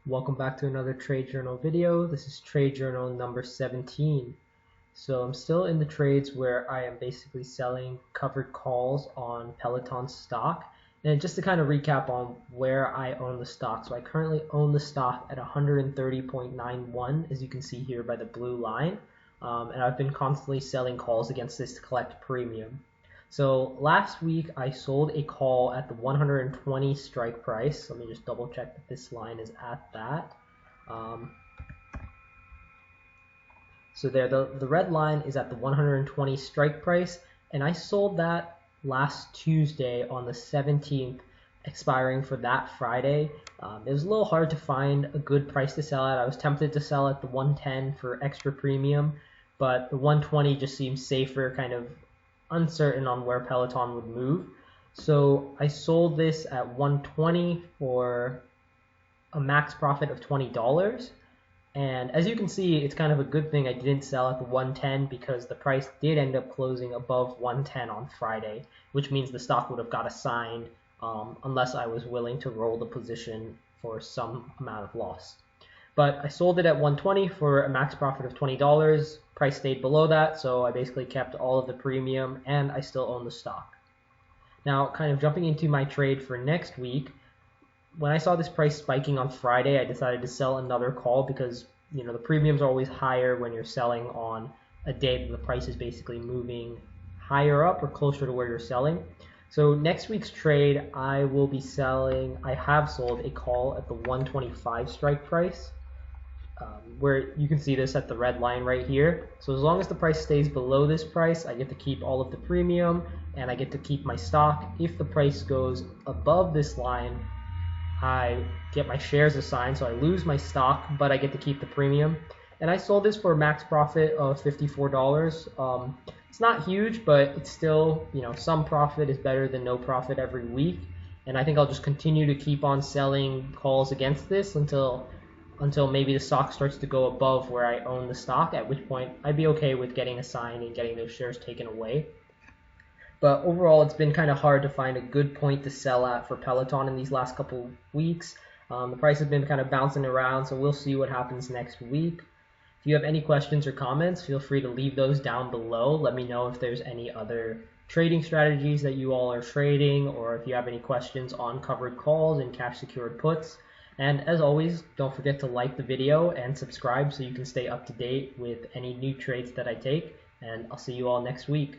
Welcome back to another trade journal video. This is trade journal number 17. So I'm still in the trades where I am basically selling covered calls on Peloton stock. And just to kind of recap on where I own the stock. So I currently own the stock at 130.91, as you can see here by the blue line. And I've been constantly selling calls against this to collect premium. So last week I sold a call at the 120 strike price. Let me just double check that this line is at that. So there, the red line is at the 120 strike price, and I sold that last Tuesday on the 17th, expiring for that Friday. It was a little hard to find a good price to sell at. I was tempted to sell at the 110 for extra premium, but the 120 just seems safer, kind of uncertain on where Peloton would move. So I sold this at 120 for a max profit of $20. And as you can see, it's kind of a good thing I didn't sell at the 110 because the price did end up closing above 110 on Friday, which means the stock would have got assigned unless I was willing to roll the position for some amount of loss. But I sold it at 120 for a max profit of $20. Price stayed below that, so I basically kept all of the premium and I still own the stock. Now, kind of jumping into my trade for next week, when I saw this price spiking on Friday, I decided to sell another call because the premiums are always higher when you're selling on a day that the price is basically moving higher up or closer to where you're selling. So next week's trade, I have sold a call at the 125 strike price. Where you can see this at the red line right here. So as long as the price stays below this price, I get to keep all of the premium and I get to keep my stock. If the price goes above this line, I get my shares assigned, so I lose my stock, but I get to keep the premium. And I sold this for a max profit of $54. It's not huge, but it's still, some profit is better than no profit every week. And I think I'll just continue to keep on selling calls against this until maybe the stock starts to go above where I own the stock, at which point I'd be okay with getting assigned and getting those shares taken away. But overall, it's been kind of hard to find a good point to sell at for Peloton in these last couple weeks. The price has been kind of bouncing around, so we'll see what happens next week. If you have any questions or comments, feel free to leave those down below. Let me know if there's any other trading strategies that you all are trading, or if you have any questions on covered calls and cash secured puts. And as always, don't forget to like the video and subscribe so you can stay up to date with any new trades that I take. And I'll see you all next week.